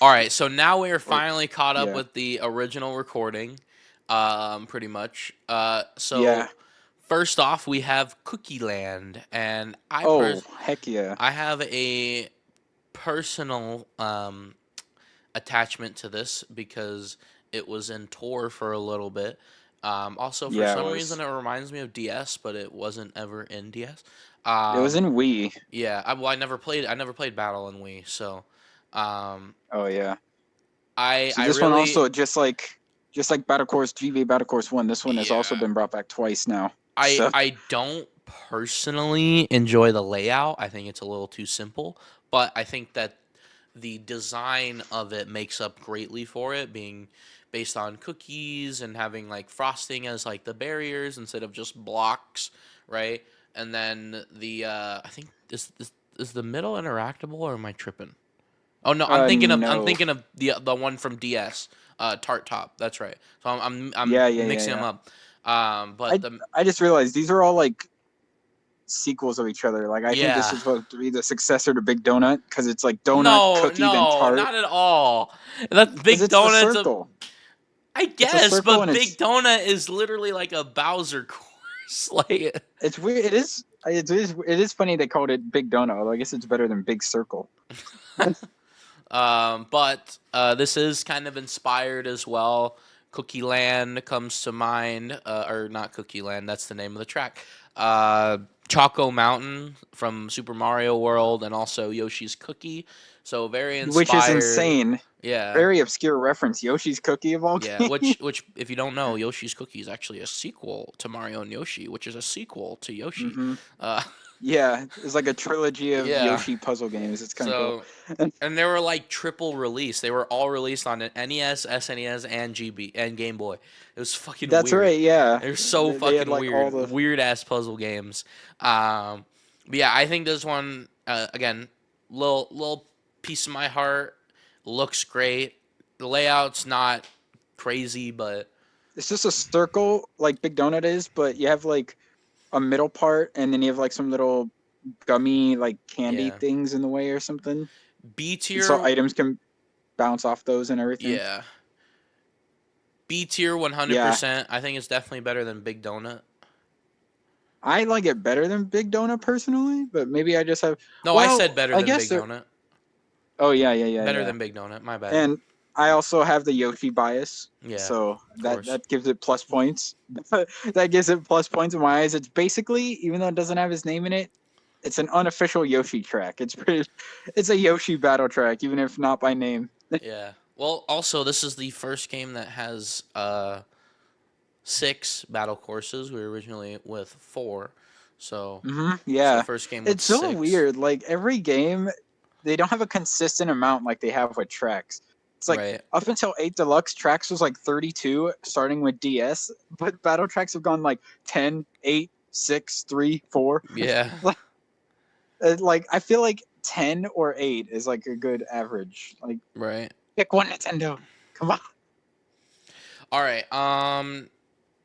All right, so now we are Or finally caught up yeah, with the original recording, pretty much. So yeah. first off, we have Cookie Land, and Oh, heck yeah. I have a personal attachment to this because it was in tour for a little bit. Also, for Yeah, it some reason, was. it reminds me of DS, but it wasn't ever in DS. It was Um, in Wii. yeah, well, I never played Battle in Wii, so um, Oh yeah. So I this one really also just like Battle Course GV Battle Course 1, this one has also yeah been brought back twice now. So I don't personally enjoy the layout. I think it's a little too simple, but I think that the design of it makes up greatly for it being based on cookies and having like frosting as like the barriers instead of just blocks, right? And then the I think this is the middle interactable or am I tripping? Oh no, I'm no. thinking of the one from DS, Tart Top. That's right. So I'm Yeah, yeah, yeah, mixing them yeah. up. But I the I just realized these are all like sequels of each other. Like I think this yeah. is supposed to be the successor to Big Donut because it's like donut, No, cookie, then no, tart. not at all. That Because Big it's the Donut's a circle. I It's a guess, circle but and Big Donut is literally like a Bowser course. Like it's weird. It is funny they called it Big Donut. Although I guess it's better than Big Circle. But this is kind of inspired as well. Cookie Land comes to mind, or not Cookie Land. That's the name of the track. Uh, Choco Mountain from Super Mario World, and also Yoshi's Cookie. So very Which is inspired. insane. Yeah, Very obscure reference. Yoshi's Cookie of all yeah. games. Which if you don't know, Yoshi's Cookie is actually a sequel to Mario and Yoshi, which is a sequel to Yoshi. hmm Uh, Yeah, it's like a trilogy of yeah. Yoshi puzzle games. It's kind of cool. So and they were like triple release. They were all released on an NES, SNES, and GB and Game Boy. It was fucking That's weird. right. Yeah, They're so they had fucking like all weird, the. weird ass puzzle games. But yeah, I think this one again, little piece of my heart. Looks great. The layout's not crazy, but It's just a circle like Big Donut is, but you have like a middle part, and then you have like some little gummy like candy yeah. things in the way or something, B and so tier, items can bounce off those and everything. yeah. B tier, Yeah, 100%. I think it's definitely better than Big Donut. I like it better than Big Donut personally, but maybe I just have. No, I said Well, better I than guess Big there. Donut. Oh yeah, yeah, yeah, Better yeah. than Big Donut. My bad. And I also have the Yoshi bias, Yeah, so of that course. that gives it plus points. That gives it plus points in my eyes. It's basically, even though it doesn't have his name in it, it's an unofficial Yoshi track. It's a Yoshi battle track, even if not by name. Yeah. Well, also this is the first game that has six battle courses. We were originally with four, so Yeah, first game with it's so six. weird. Like every game, they don't have a consistent amount like they have with tracks. It's like Right. up until 8 Deluxe, tracks was like 32, starting with DS, but battle tracks have gone like 10, 8, 6, 3, 4. Yeah. Like I feel like 10 or 8 is like a good average. Like Right. pick one Nintendo. Come on. All right.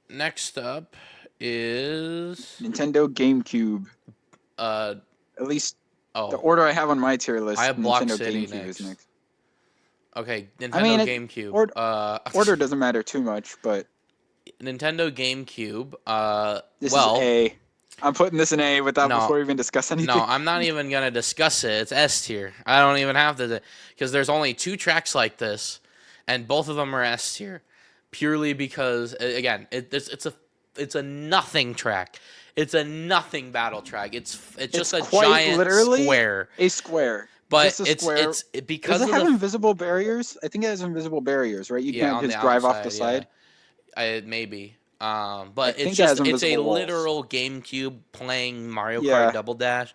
Next up is Nintendo GameCube. uh At least the oh, order I have on my tier I list, have Block Nintendo City GameCube is next. next. Okay, I Nintendo mean, GameCube. or, order doesn't matter too much, but Nintendo GameCube. this is Well, A. I'm putting this in A without no, before we even discuss no, anything. I'm not even gonna discuss it. It's S tier. I don't even have to, because there's only two tracks like this, and both of them are S tier, purely because again, it's a nothing track. It's a nothing battle track. It's It's just a quite giant literally square, a square. but Just a square. Does because it of have the invisible barriers? I think it has invisible barriers, right? You yeah can't on the just drive off the outside. Yeah, side. maybe. I But think it has it's a invisible walls. literal GameCube playing Mario Kart Yeah, Double Dash.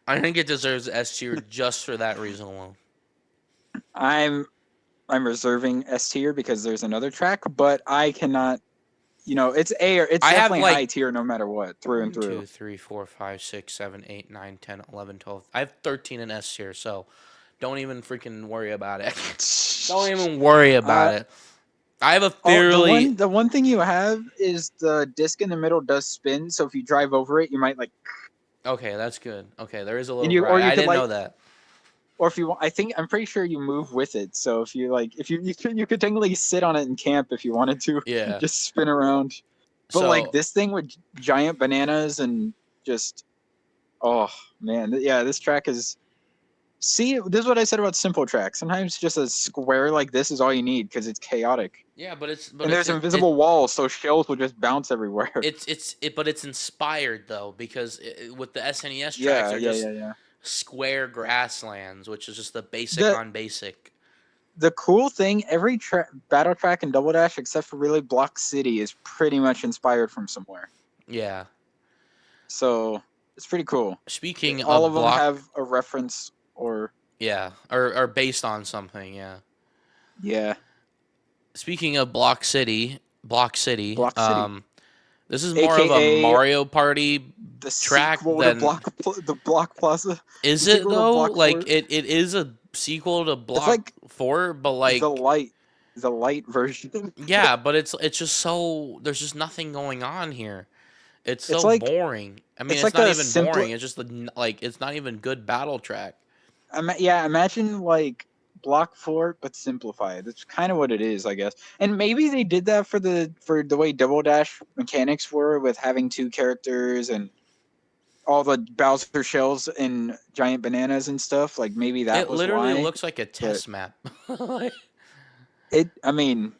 I think it deserves S tier just for that reason alone. I'm I'm reserving S tier because there's another track, but I cannot. It's A or it's I have definitely high like tier no matter what, through and one, through. two, three, four, five, six, seven, eight, nine, 10, 11, 12. I have 13 in S tier, so don't even freaking worry about it. Don't even worry about uh, it. I have a oh, the fairly one the one thing you have is the disc in the middle does spin, so if you drive over it, you might like okay. That's good. Okay, there is a little and you or variety. you I could didn't like know that. or if you want, I'm pretty sure you move with it. So if you like, if you could technically sit on it in camp if you wanted to, Yeah. just spin around. But like So this thing with giant bananas and just, oh man, yeah, this track is. See, this is what I said about simple tracks. Sometimes just a square like this is all you need because it's chaotic. yeah, but it's And there's invisible walls, so shells will just bounce everywhere. but it's inspired though because with the SNES tracks Yeah, they're yeah, just yeah, yeah. square grasslands, which is just the basic The on basic. the cool thing, every battle track in Double Dash, except for really Block City, is pretty much inspired from somewhere. Yeah. So it's pretty cool. Speaking All of of them block, have a reference, or yeah, or based on something, yeah. yeah, Speaking of Block City, Block City, this is more of a aka Mario Party the track sequel to than the Block Plaza, the is it sequel to though? Block Like Fort. it is a sequel to It's Block like 4, but the like light, the light version. yeah, but it's just so there's just nothing going on here. It's It's so like boring. I mean, it's it's like not a even simple. boring. It's just like it's not even good battle track. Yeah, imagine like Block Fort but simplified. That's kind of what it is, I guess. And maybe they did that for the way Double Dash mechanics were with having two characters and all the Bowser shells and giant bananas and stuff. Like maybe that It was literally why. looks like a But test map. Like, I mean,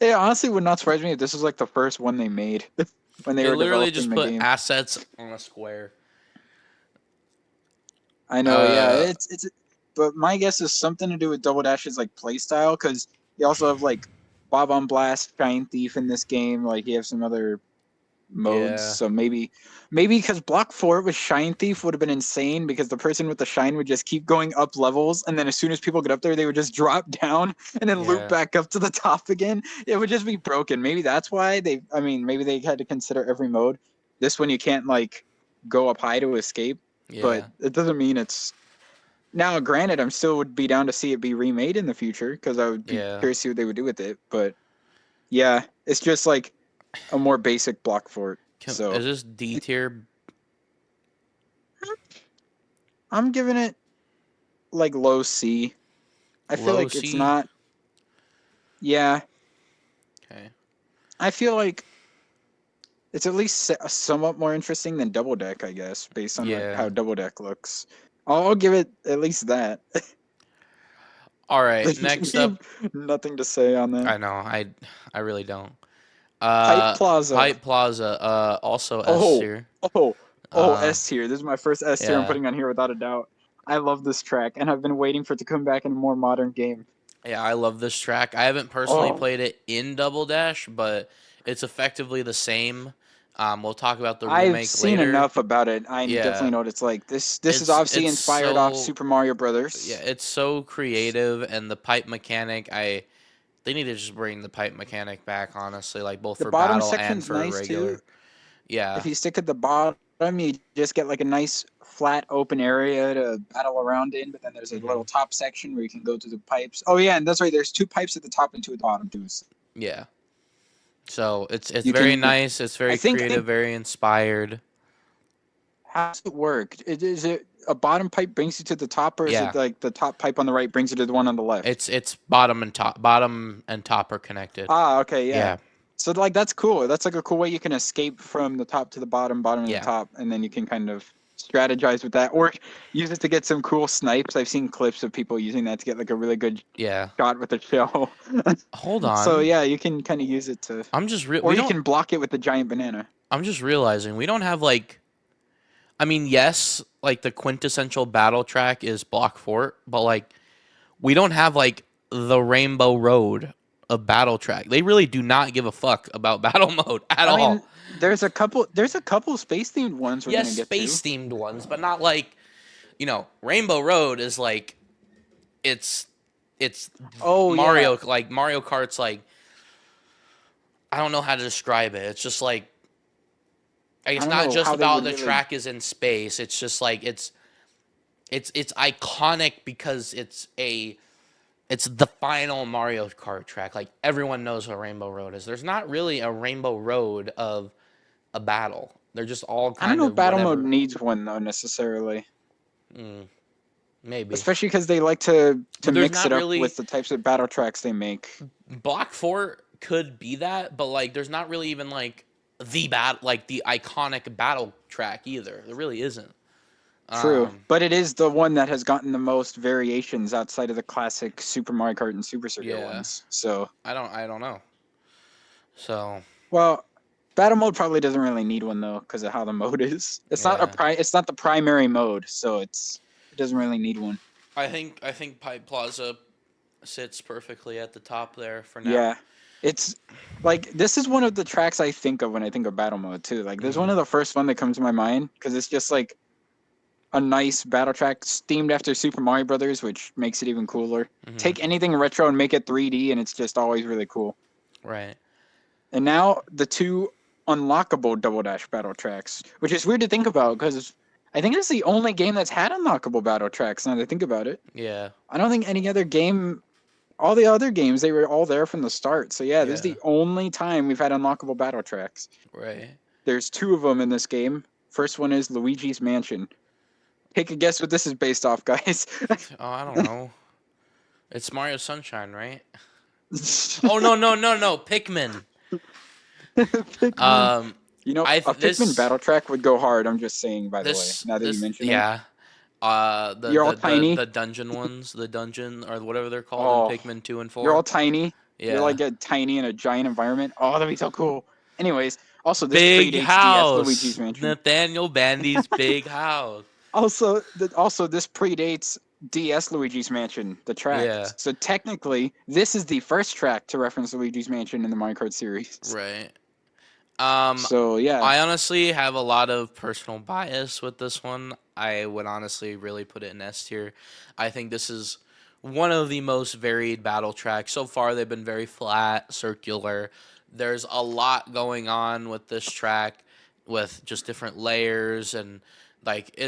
it honestly would not surprise me if this was like the first one they made when they they were literally developing just the put game. assets on a square. I know, yeah, Uh, it's. But my guess is something to do with Double Dash's like play style, because you also have like Bob on Blast, Giant Thief in this game. Like you have some other modes, yeah, so maybe because Block Fort with Shine Thief would have been insane because the person with the shine would just keep going up levels, and then as soon as people get up there, they would just drop down and then loop yeah, back up to the top again. It would just be broken. Maybe that's why they. I mean, maybe they had to consider every mode. This one you can't like go up high to escape, but yeah, it doesn't mean it's now. Granted, I'm still would be down to see it be remade in the future because I would be yeah. curious to see what they would do with it. But yeah, it's just like a more basic block for it. So Is this D tier? I'm giving it like low C. I feel Low like it's C? not. Yeah, Okay. I feel like it's at least somewhat more interesting than Double Deck, I guess, based on like Yeah. how Double Deck looks. I'll give it at least that. All right. Like, Next up, nothing to say on that. I know I really don't. Pipe Plaza. Pipe Plaza. Also S Oh, tier. oh, oh, Uh, S tier. This is my first S tier I'm yeah, putting on here without a doubt. I love this track, and I've been waiting for it to come back in a more modern game. yeah. I love this track. I haven't personally Oh, played it in Double Dash, but it's effectively the same. We'll talk about the I've remake seen later. enough about it. I definitely Yeah, know what it's like. This is obviously it's inspired off so Super Mario yeah, Brothers. it's so creative, and the pipe mechanic. They need to just bring the pipe mechanic back. Honestly, like both The for bottom battle and section's for nice too. regular. Yeah. If you stick at the bottom, you just get like a nice flat open area to battle around in. But then there's a Hmm. little top section where you can go to the pipes. Oh yeah, and that's right. There's two pipes at the top and two at the bottom too. So Yeah. So it's you very can. nice. It's I very think creative, very inspired. how does it work? Is it a bottom pipe brings you to the top, or is it Yeah. like the top pipe on the right brings you to the one on the left? It's bottom and top. Bottom and top are connected. Ah, okay, yeah. Yeah. So like that's cool. That's like a cool way you can escape from the top to the bottom, bottom to the Yeah. top, and then you can kind of strategize with that, or use it to get some cool snipes. I've seen clips of people using that to get like a really good Yeah. shot with the shell. Hold So on. yeah, you can kind of use it to, or We you don't can block it with the giant banana. I'm just realizing we don't have like I mean, yes, like the quintessential battle track is Block Fort, but like we don't have like the Rainbow Road of battle track. They really do not give a fuck about battle mode at I mean, all. there's a couple space themed ones we're Yes, gonna get to. space themed ones, but not like Rainbow Road is like it's it's Oh yeah, Mario like Mario Kart's like I don't know how to describe it. It's just like I it's don't not know just how they about would the really. track is in space. It's just like it's iconic because it's the final Mario Kart track. Like everyone knows what Rainbow Road is. There's not really a Rainbow Road of a battle. They're just all I don't kind know if of battle mode whatever. needs one though necessarily. Mm, Maybe. especially because they like to But there's mix it not up really with the types of battle tracks they make. Block 4 could be that, but like there's not really even like the iconic battle track either. There really isn't. True, Um but it is the one that has gotten the most variations outside of the classic Super Mario Kart and Super Circuit yeah. ones. So, I don't know. So, well, battle mode probably doesn't really need one though because of how the mode is. yeah. It's not the primary mode, so it doesn't really need one. I think Pipe Plaza sits perfectly at the top there for now. Yeah, it's like this is one of the tracks I think of when I think of battle mode too. Like, this is one Mhm. of the first one that comes to my mind because it's just like a nice battle track themed after Super Mario Brothers, which makes it even cooler. Mhm. Take anything retro and make it 3D, and it's just always really cool. Right. And now the two unlockable Double Dash battle tracks, which is weird to think about because I think it's the only game that's had unlockable battle tracks. Now that I think about it, Yeah. I don't think any other game. All the other games, they were all there from the start. So yeah, this is Yeah. the only time we've had unlockable battle tracks. Right. There's two of them in this game. First one is Luigi's Mansion. Take a guess what this is based off, guys. Oh, I don't know. It's Mario Sunshine, right? Oh no, no, no, no, Pikmin. Pikmin. Um You know, I a th- Pikmin this battle track would go hard. I'm just saying, by the way, this now that you this mention it. yeah. You're all tiny. The dungeon ones, the dungeon or whatever they're called in Oh, Pikmin 2 and you're all 4. tiny. You're Yeah. like a tiny in a giant environment. Oh, that'd be so cool. Anyways, also this Big predates DS Luigi's house. Mansion. Nathaniel Bandy's big house. Also this predates DS Luigi's Mansion, the track. Yeah, So technically, this is the first track to reference Luigi's Mansion in the Mario Kart series. right. Um So yeah. I honestly have a lot of personal bias with this one. I would honestly really put it in S tier. I think this is one of the most varied battle tracks. So far they've been very flat, circular. There's a lot going on with this track with just different layers and like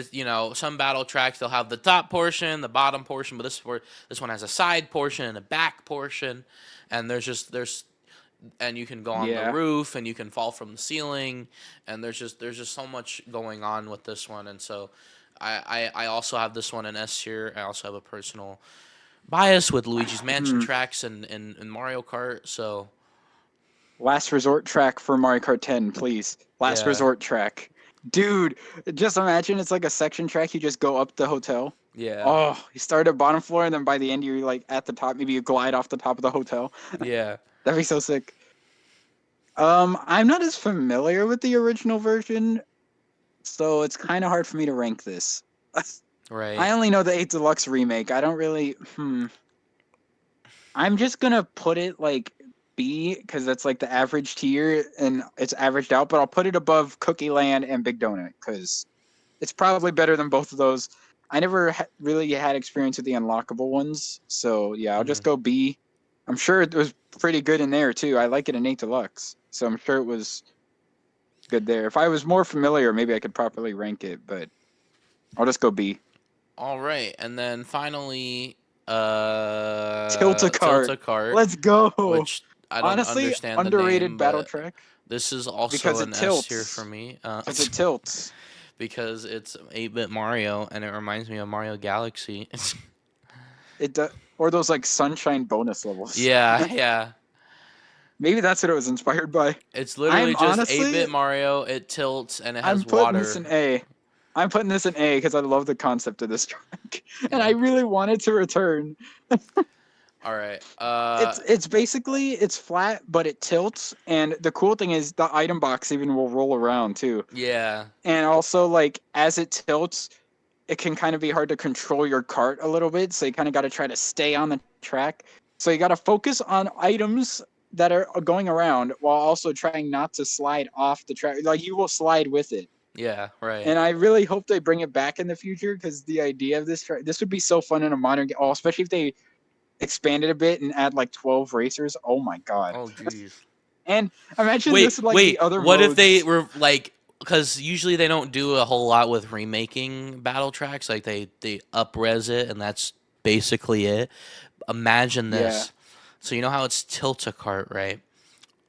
some battle tracks they'll have the top portion, the bottom portion, but this one has a side portion and a back portion and there's and you can go on the Yeah. roof and you can fall from the ceiling and there's just so much going on with this one and so I also have this one in S tier. I also have a personal bias with Luigi's Mansion Hmm. tracks and Mario Kart. So Last resort track for Mario Kart 10, please. Last yeah, resort track. Dude, just imagine it's like a section track. You just go up the hotel. yeah, Oh, you start at bottom floor, and then by the end, you're like at the top. Maybe you glide off the top of the hotel. yeah, That'd be so sick. I'm not as familiar with the original version, so it's kind of hard for me to rank this. right, I only know the 8 Deluxe remake. I don't really. I'm just gonna put it like B because that's like the average tier and it's averaged out. But I'll put it above Cookie Land and Big Donut because it's probably better than both of those. I never really had experience with the unlockable ones, so yeah, I'll hmm just go B. I'm sure it was pretty good in there too. I like it in 8 Deluxe, so I'm sure it was good there. If I was more familiar, maybe I could properly rank it, but I'll just go B. all right, and then finally, Tilt-A-Cart. Tilta Cart, Let's go. which I don't Honestly, understand the underrated name, battle but track this is also because it an S tier for tilts. me. Because it tilts. Because it's 8-bit Mario and it reminds me of Mario Galaxy. It does, or those like sunshine bonus levels. Yeah, yeah. Maybe that's what it was inspired by. It's I'm literally just honestly, 8-bit Mario. It tilts and it I'm has putting this in water. A. I'm putting this in A because I love the concept of this track, and I Yeah. really want it to return. All right. It's basically it's flat, but it tilts, and the cool thing is the item box even will roll around too. Yeah. And also, like as it tilts, it can kind of be hard to control your cart a little bit. So you kind of got to try to stay on the track. So you got to focus on items that are going around while also trying not to slide off the track. Like you will slide with it. Yeah, right. And I really hope they bring it back in the future because the idea of this would be so fun in a modern game. Oh, especially if they expanded a bit and add like 12 racers. Oh my god. Oh jeez. And imagine Wait, this like the wait. other What if they modes. were like cuz usually they don't do a whole lot with remaking battle tracks like they up-res it and that's basically it. Imagine Yeah. this. So you know how it's tilt-a-cart, right?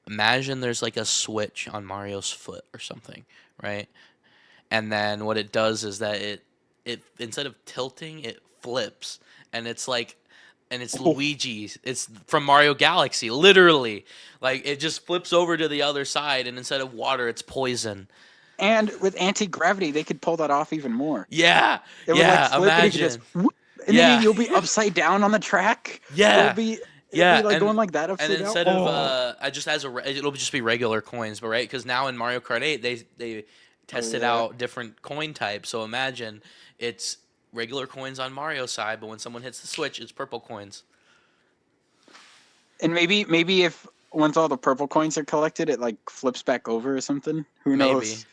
Imagine there's like a switch on Mario's foot or something, right? And then what it does is that it instead of tilting, it flips, and it's like, and it's Oh, Luigi. It's from Mario Galaxy, literally. Like it just flips over to the other side, and instead of water, it's poison. and with anti-gravity, they could pull that off even more. Yeah, It would like yeah. flip, and you could just Imagine. whoop, and then Yeah, you'll be upside down on the track. It'll yeah, be it'll be yeah. like going like that And upside down. instead of Oh, I just as a it'll just be regular coins, but right? Because now in Mario Kart 8, they oh tested yeah. out different coin types. So imagine it's regular coins on Mario's side, but when someone hits the switch, it's purple coins. And maybe if once all the purple coins are collected, it like flips back over or something. Who Maybe. knows?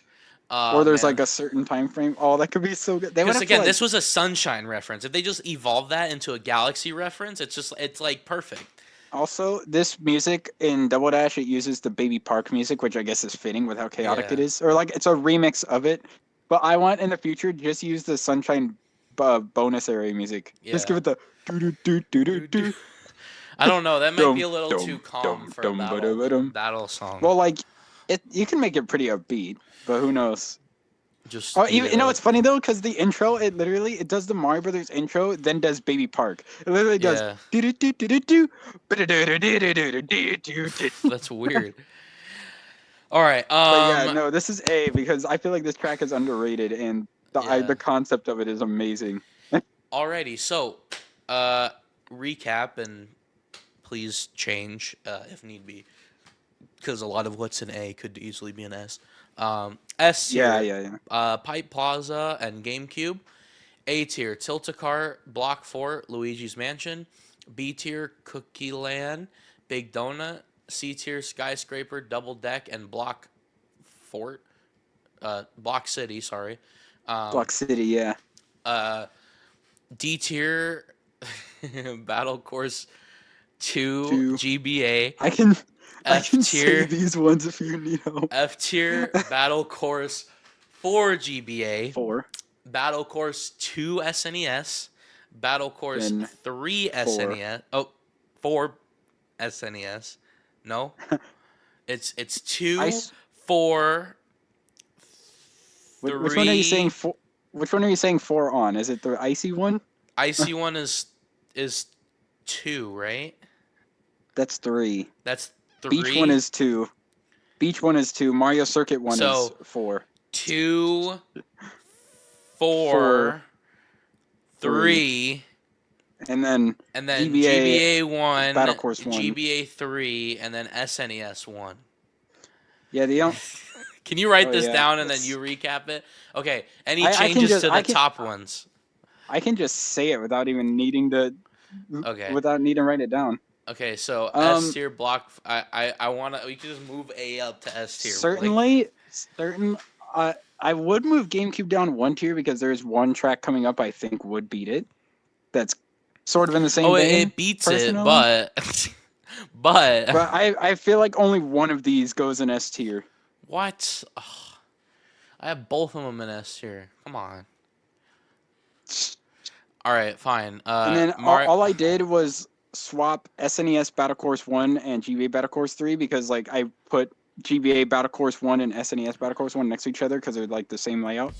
Or there's like Man. a certain time frame. Oh, that could be so good. They would Because have to again, like this was a Sunshine reference. If they just evolve that into a Galaxy reference, it's like perfect. also this music in Double Dash. It uses the Baby Park music, which I guess is fitting with how chaotic it Yeah, is, or like it's a remix of it. But I want in the future just use the Sunshine bonus area music. Just give yeah. it the do do do do do Do, do. do I don't know. That might be dum a little too dum calm dum for a dum ba dum dum. battle song. Well, like it, you can make it pretty upbeat, but who knows? Just Oh, eat even it you know up. what's funny though, because the intro it literally it does the Mario Brothers intro, then does Baby Park. It literally does Yeah, do do do do do do do. that's weird. All right. But yeah, no, this is A because I feel like this track is underrated and Yeah. the concept of it is amazing. Alrighty. So, recap and please change if need be, because a lot of what's in A could easily be an S. S Yeah, tier, yeah, yeah. Pipe Plaza and GameCube. A tier, Tilt-A-Cart, Block Fort, Luigi's Mansion. B tier, Cookie Land, Big Donut. C tier, Skyscraper, Double Deck, and Fort, Block City. Sorry. Um, Block City, yeah. uh, D tier, Battle Course 2 Two. GBA. I can I F can say tier, these ones if you need help. F tier, Battle Course 4 GBA. Four, Battle Course 2 SNES, Battle Course then 3 four. SNES. Oh, 4 SNES. No, it's two, Ice. 4, Which one are you saying 3. four? Which one are you saying four on? Is it the icy one? Icy one is 2, right? That's three. That's Beach one 3. is two. Beach one is two. Mario Circuit one is So four. 2, Four, 4, three, 3, and then and then GBA GBA 1, Battle Course one. GBA 3, and then SNES 1. Yeah, the Can you write oh this yeah. down and then you recap it? Okay. Any I can changes just to the top ones? I can just say it without even needing to Okay. without needing to write it down. Okay. So S Um, tier block. I wanna. We can just move A up to S tier. Like. certainly, certain. I would move GameCube down one tier because there's one track coming up I think would beat it. That's sort of in the same Oh, vein. it beats it, Personally, but but but I feel like only one of these goes in S tier. what? Ugh, I have both of them in S tier. Come on. All right. Fine. And then Mar. all I did was swap SNES Battle Course 1 and GBA Battle Course 3 because like I put GBA Battle Course 1 and SNES Battle Course 1 next to each other because they're like the same layout.